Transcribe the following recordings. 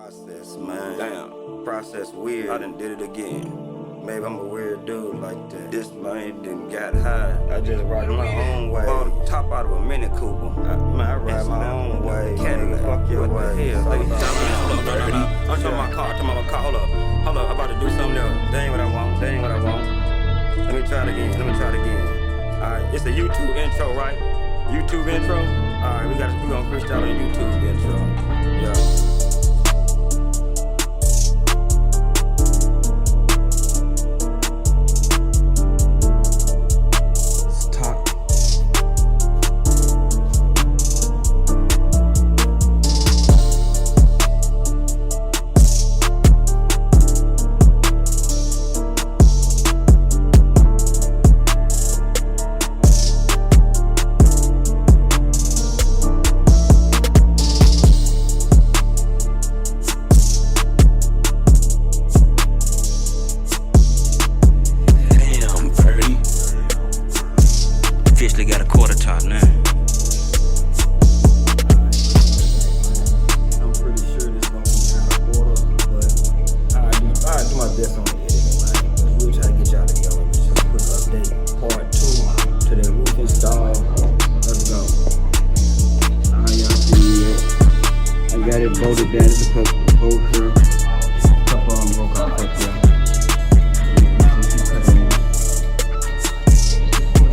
Process, man. Damn. Process weird. I done did it again. Maybe I'm a weird dude like that. This man done got high. I just ride my own way. Bought the top out of a Mini Cooper. I ride my own way. Cadillac. Fuck your way. Hell, no. I'm talking about my car. Hold up. I'm about to do something else. That ain't what I want. Let me try it again. Alright, it's a YouTube intro, right? YouTube intro? Alright, we gonna freestyle on YouTube intro. Yeah. Officially got a quarter top now. I'm pretty sure this gonna be kind of quarter, but I do my best on the editing, man. We'll try to get y'all together. Just a quick update. Part 2 to the roof install. Let's go. Y'all see it. I got it bolted down to the poker. Couple of them broke off up there.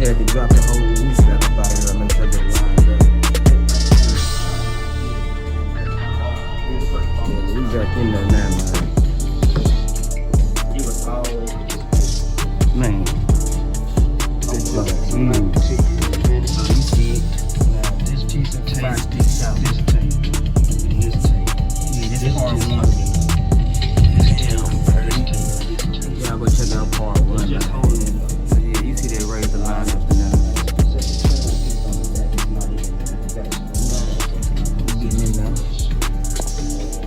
Had to drop the whole roof back up out of here. Make sure they're lined up. Yeah, we back in there now, man. He was always man. This is huge. You see it. Now this piece of tape sticks out. This tape. Yeah, this is part 1. Y'all go check out part 1. Just holding it. You see they raise the line up to them. Getting in there.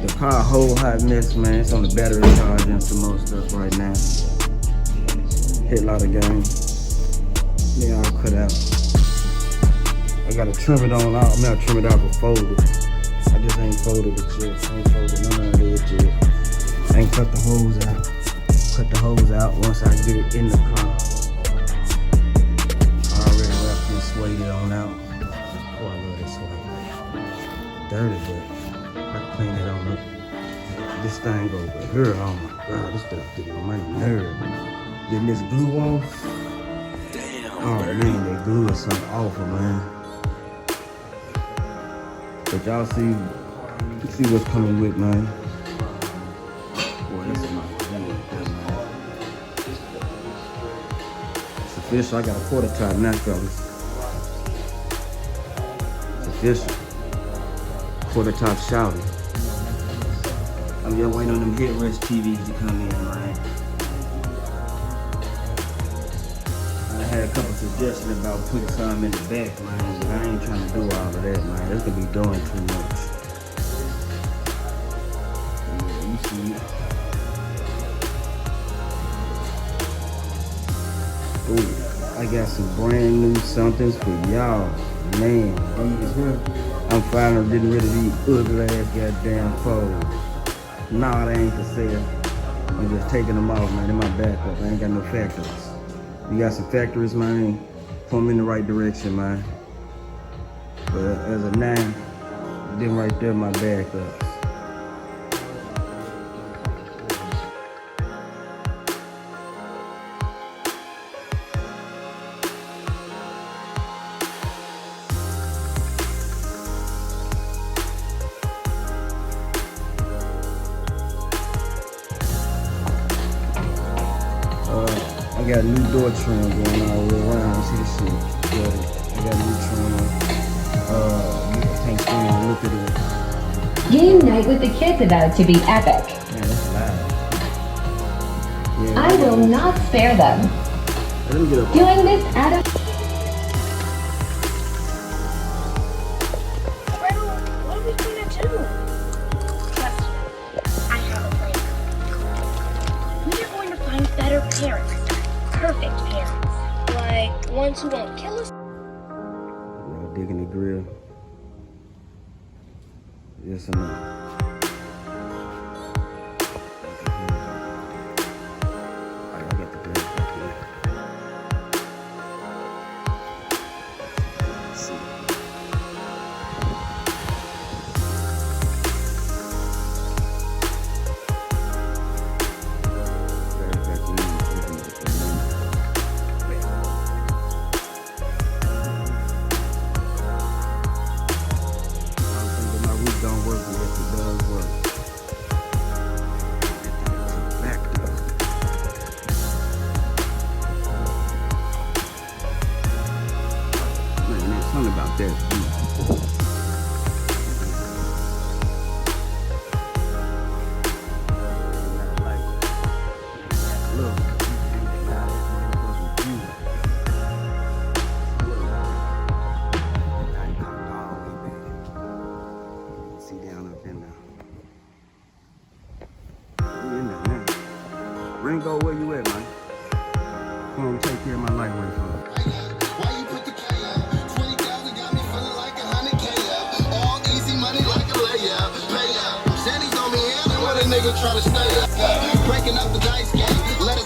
The car whole hot mess, man. It's on the battery charge and some more stuff right now. Hit a lot of game. They all cut out. I gotta trim it on out. I trim it out and fold it. I just ain't folded it yet. I ain't folded none of it yet. I ain't cut the hose out. Cut the hose out once I get it in the car. Suede it on out. Oh, I love this suede. Dirty, but I can clean it on up. This thing over here, oh my god, this stuff getting on my nerve. Getting this glue off. Damn. Oh man, that glue is something awful, man. But y'all see what's coming with, man. Boy, this is my glue right there, man. It's official. I got a quarter top now, fellas. Official. Quarter top shouting. I'm just waiting on them headrest TVs to come in, man. I had a couple suggestions about putting some in the back, man, but I ain't trying to do all of that, man. It's gonna be doing too much. Yeah, you see it. Ooh, I got some brand new somethings for y'all. Man, I'm finally getting rid of these ugly ass goddamn clothes. Nah, they ain't for sale. I'm just taking them off, man. In my backup. I ain't got no factories. You got some factories, man. Point me in the right direction, man. But as of now, them right there, my backup. I got a new door trim going all the way around. See the shit? I got a new trim. You can't stand and look at it. Game night with the kids about to be epic. Man, that's loud. Yeah, I will not spare them. Let me get up. Doing this out of... What are we gonna do? Trust me, I have a plan. We are going to find better parents. Perfect parents. Like ones who won't kill us. Digging the grill. Yes or no? Ringo, where you at, man? Come on, take care of my lightweight for me. Why you put the K up? 20,000 got me feeling like 100K up. All easy money like a layup. Pay up. Sandy told me every what a nigga tryna stay up. Breaking up the dice game. Let it